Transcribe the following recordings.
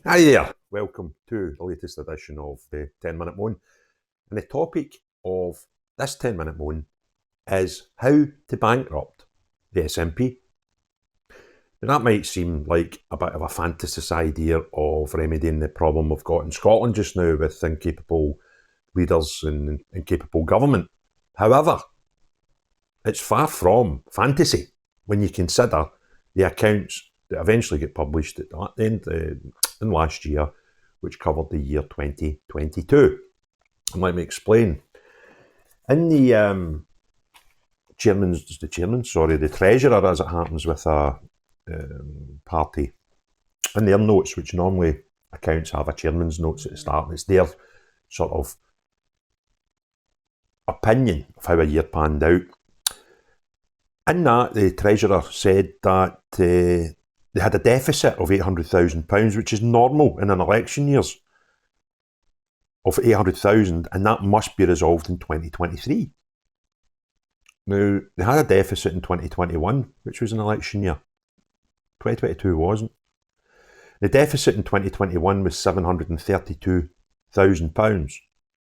Hi there, welcome to the latest edition of the 10-Minute Moan. And the topic of this 10-Minute Moan is how to bankrupt the SNP. Now, that might seem like a bit of a fantasist idea of remedying the problem we've got in Scotland just now with incapable leaders and incapable government. However, it's far from fantasy when you consider the accounts that eventually get published at the end in last year, which covered the year 2022. And let me explain. In the the treasurer, as it happens with a party, in their notes, which normally accounts have a chairman's notes at the start, it's their sort of opinion of how a year panned out. In that, the treasurer said that they had a deficit of £800,000, which is normal in an election years, of 800,000, and that must be resolved in 2023. Now, they had a deficit in 2021, which was an election year. 2022 wasn't. The deficit in 2021 was £732,000,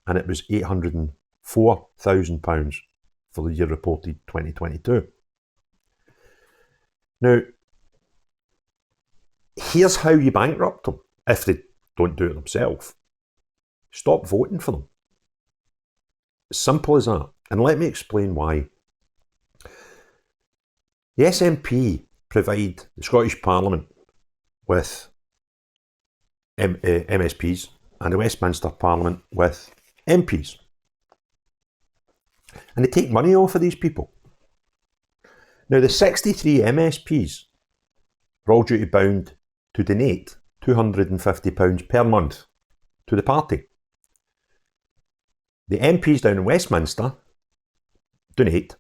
and it was £804,000 for the year reported 2022. Now, here's how you bankrupt them if they don't do it themselves. Stop voting for them. Simple as that. And let me explain why. The SNP provide the Scottish Parliament with MSPs and the Westminster Parliament with MPs. And they take money off of these people. Now, the 63 MSPs are all duty bound to donate £250 per month to the party. The MPs down in Westminster donate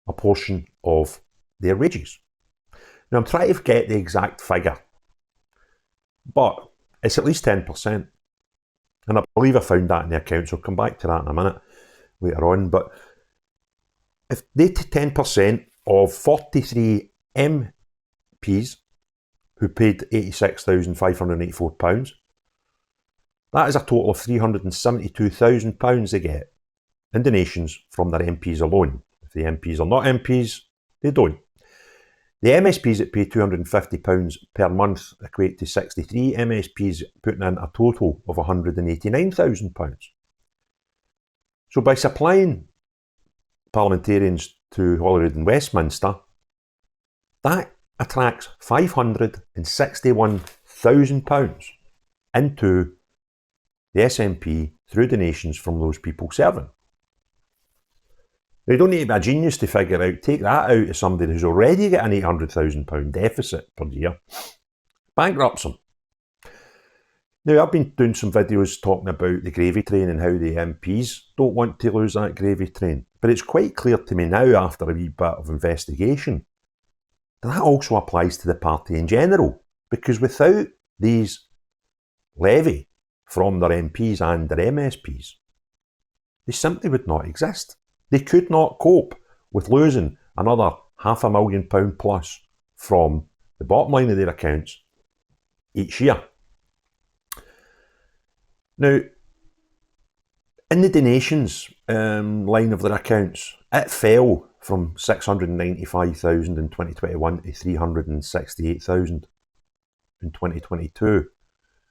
a portion of their wages. Now, I'm trying to get the exact figure, but it's at least 10%. And I believe I found that in the accounts. I'll come back to that in a minute later on. But if they take 10% of 43 MPs who paid £86,584, that is a total of £372,000 they get in donations from their MPs alone. If the MPs are not MPs, they don't. The MSPs that pay £250 per month equate to 63 MSPs, putting in a total of £189,000. So by supplying parliamentarians to Holyrood and Westminster, that attracts £561,000 into the SNP through donations from those people serving. Now, you don't need to be a genius to figure out, take that out of somebody who's already got an £800,000 deficit per year, bankrupts them. Now, I've been doing some videos talking about the gravy train and how the MPs don't want to lose that gravy train. But it's quite clear to me now, after a wee bit of investigation, that also applies to the party in general. Because without these levy from their MPs and their MSPs, they simply would not exist. They could not cope with losing another £500,000 plus from the bottom line of their accounts each year. Now, in the donations line of their accounts, it fell from 695,000 in 2021 to 368,000 in 2022.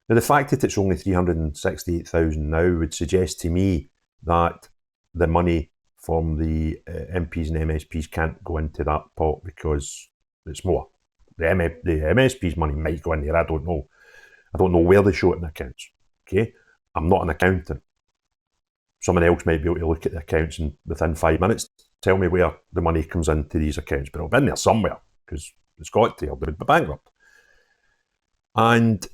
Now, the fact that it's only 368,000 now would suggest to me that the money from the MPs and MSPs can't go into that pot because it's more. The MSP's money might go in there, I don't know. I don't know where they show it in the accounts. Okay, I'm not an accountant. Someone else might be able to look at the accounts and within 5 minutes tell me where the money comes into these accounts, but it'll be in there somewhere because it's got to, or they would be bankrupt. And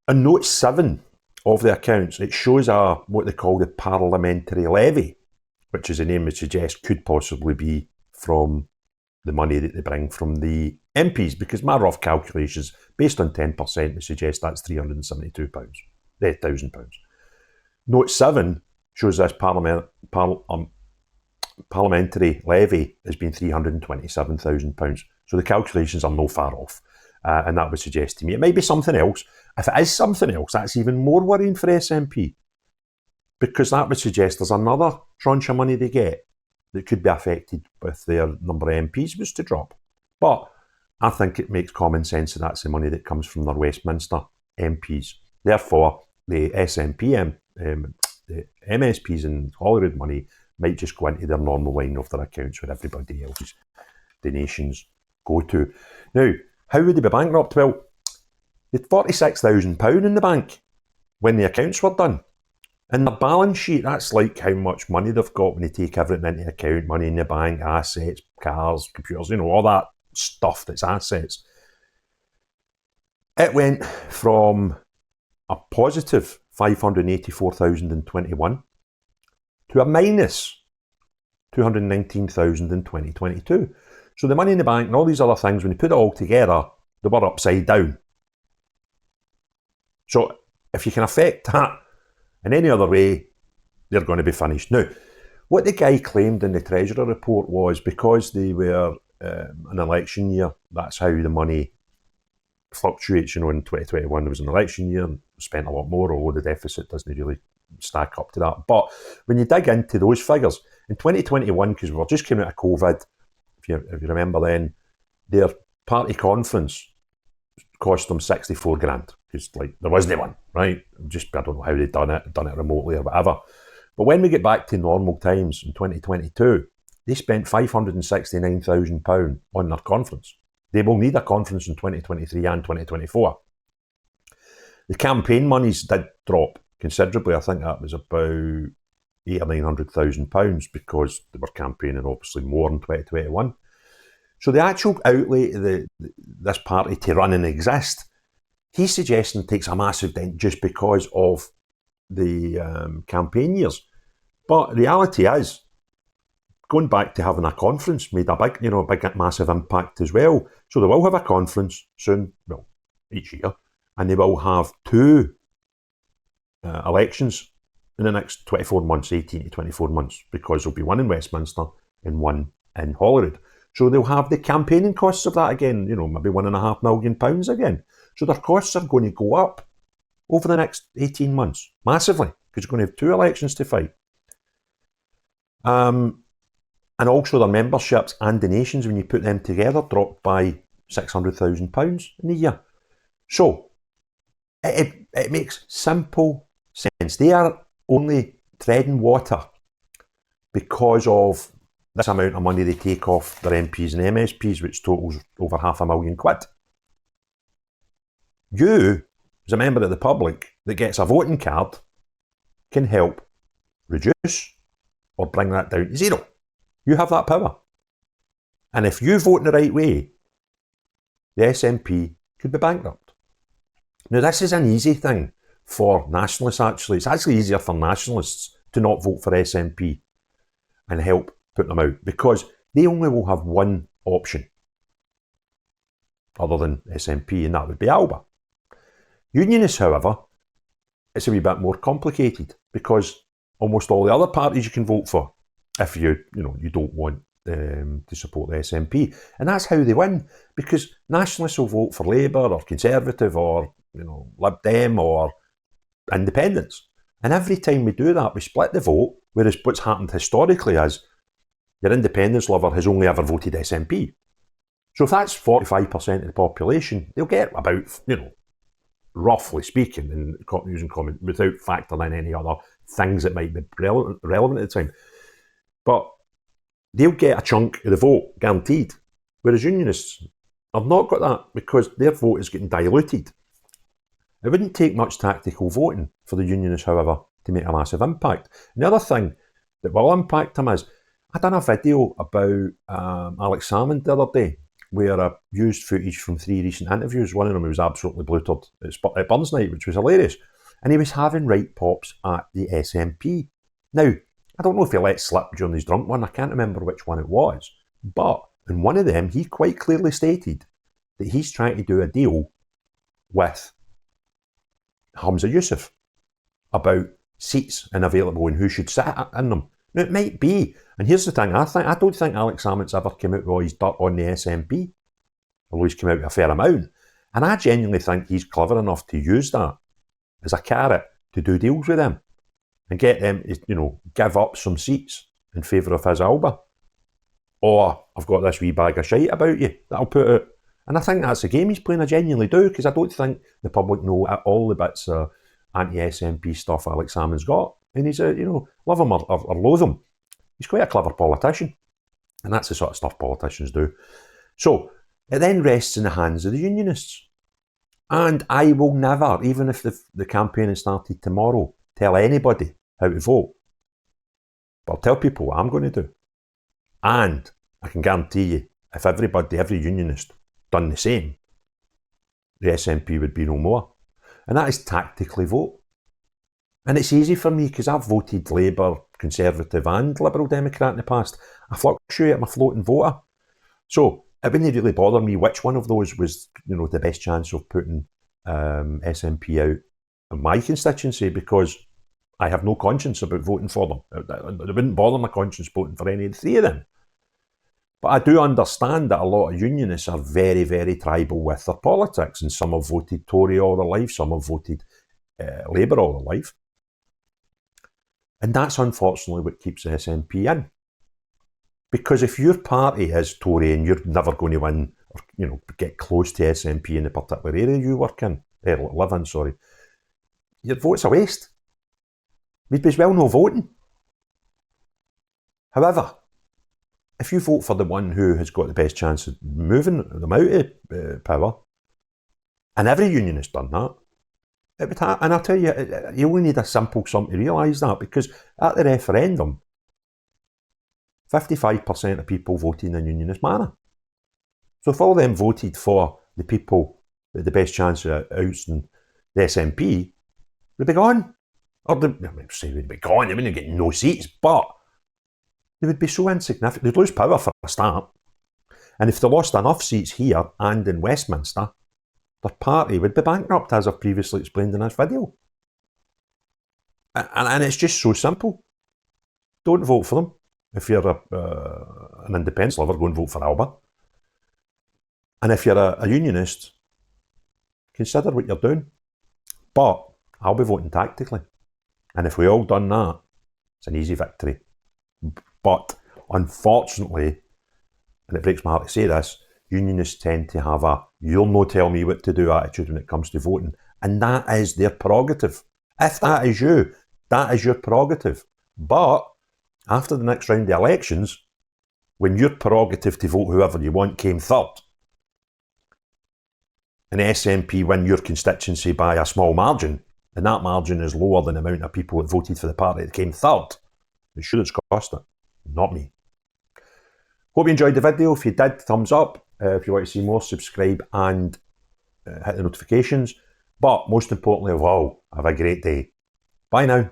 in note 7 of the accounts, it shows what they call the parliamentary levy, which, as the name would suggest, could possibly be from the money that they bring from the MPs, because my rough calculations, based on 10%, would suggest that's £372,000. Note 7 shows this parliamentary levy has been £327,000. So the calculations are no far off. And that would suggest to me it might be something else. If it is something else, that's even more worrying for SNP, because that would suggest there's another tranche of money they get that could be affected if their number of MPs was to drop. But I think it makes common sense that that's the money that comes from their Westminster MPs. Therefore, the SNP, the MSPs and Holyrood money might just go into their normal line of their accounts where everybody else's donations go to. Now, how would they be bankrupt? Well, they had £46,000 in the bank when the accounts were done. And the balance sheet, that's like how much money they've got when they take everything into account, money in the bank, assets, cars, computers, all that stuff that's assets. It went from a positive 584,021 to a minus 219,000 in 2022. So the money in the bank and all these other things, when you put it all together, they were upside down. So if you can affect that in any other way, they're going to be finished. Now, what the guy claimed in the Treasurer report was because they were an election year, that's how the money fluctuates. In 2021 there was an election year and spent a lot more, although the deficit doesn't really stack up to that. But when you dig into those figures, in 2021, because we were just coming out of COVID, if you remember then, their party conference cost them 64 grand, because there wasn't one, right? I don't know how they'd done it remotely or whatever. But when we get back to normal times in 2022, they spent £569,000 on their conference. They will need a conference in 2023 and 2024. The campaign monies did drop considerably. I think that was about £800,000 or £900,000 because they were campaigning obviously more in 2021. So the actual outlay of this party to run and exist, he's suggesting takes a massive dent just because of the campaign years. But reality is, going back to having a conference made a big, massive impact as well. So they will have a conference soon, well, each year, and they will have two elections in the next 24 months, 18 to 24 months, because there'll be one in Westminster and one in Holyrood. So they'll have the campaigning costs of that again, maybe £1.5 million again. So their costs are going to go up over the next 18 months, massively, because you're going to have two elections to fight. And also their memberships and donations, when you put them together, dropped by £600,000 in a year. So it makes simple sense. They are only treading water because of this amount of money they take off their MPs and MSPs, which totals over £500,000. You, as a member of the public that gets a voting card, can help reduce or bring that down to zero. You have that power. And if you vote in the right way, the SNP could be bankrupt. Now, this is an easy thing for nationalists, actually. It's actually easier for nationalists to not vote for SNP and help put them out, because they only will have one option other than SNP, and that would be Alba. Unionists, however, it's a wee bit more complicated, because almost all the other parties you can vote for if you don't want to support the SNP. And that's how they win, because nationalists will vote for Labour or Conservative or Lib Dem or Independents. And every time we do that, we split the vote, whereas what's happened historically is your independence lover has only ever voted SNP. So if that's 45% of the population, they'll get about, roughly speaking, and using common, without factoring in any other things that might be relevant at the time. But they'll get a chunk of the vote, guaranteed. Whereas Unionists have not got that, because their vote is getting diluted. It wouldn't take much tactical voting for the Unionists, however, to make a massive impact. And the other thing that will impact them is, I done a video about Alex Salmond the other day, where I used footage from 3 recent interviews. One of them was absolutely bluttered at Burns Night, which was hilarious. And he was having right pops at the SNP. Now, I don't know if he let slip during his drunk one, I can't remember which one it was. But in one of them, he quite clearly stated that he's trying to do a deal with Hamza Yusuf about seats unavailable and who should sit in them. Now, it might be, and here's the thing, I don't think Alex Salmond's ever come out with all his dirt on the SNP, although he's come out with a fair amount. And I genuinely think he's clever enough to use that as a carrot to do deals with them and get them to, give up some seats in favour of his Alba. Or, I've got this wee bag of shite about you that I'll put out. And I think that's the game he's playing. I genuinely do, because I don't think the public know all the bits of anti-SNP stuff Alex Salmond's got. And he's love him or loathe him. He's quite a clever politician. And that's the sort of stuff politicians do. So, it then rests in the hands of the Unionists. And I will never, even if the campaigning started tomorrow, tell anybody how to vote. But I'll tell people what I'm going to do. And I can guarantee you, if every unionist done the same, the SNP would be no more. And that is tactically vote. And it's easy for me because I've voted Labour, Conservative and Liberal Democrat in the past. I fluctuate my floating voter. So it wouldn't really bother me which one of those was, the best chance of putting SNP out in my constituency, because I have no conscience about voting for them. It wouldn't bother my conscience voting for any of the three of them. But I do understand that a lot of unionists are very, very tribal with their politics, and some have voted Tory all their life, some have voted Labour all their life. And that's unfortunately what keeps the SNP in. Because if your party is Tory and you're never going to win, or get close to SNP in the particular area you live in, your vote's a waste. We'd be as well no voting. However, if you vote for the one who has got the best chance of moving them out of power, and every unionist done that, it would and I'll tell you, you only need a simple sum to realise that, because at the referendum, 55% of people voted in a unionist manner. So if all of them voted for the people with the best chance of ousting the SNP, they'd be gone. Or they'd be gone, they wouldn't get no seats, but they would be so insignificant. They'd lose power for a start. And if they lost enough seats here and in Westminster, their party would be bankrupt, as I've previously explained in this video. And it's just so simple. Don't vote for them. If you're an independence lover, go and vote for Alba. And if you're a unionist, consider what you're doing. But I'll be voting tactically. And if we all done that, it's an easy victory. But unfortunately, and it breaks my heart to say this, unionists tend to have a "you'll no tell me what to do" attitude when it comes to voting. And that is their prerogative. If that is you, that is your prerogative. But after the next round of elections, when your prerogative to vote whoever you want came third, and the SNP win your constituency by a small margin, and that margin is lower than the amount of people that voted for the party that came third, it should have cost it, not me. Hope you enjoyed the video. If you did, thumbs up. If you want to see more, subscribe and hit the notifications. But most importantly of all, have a great day. Bye now.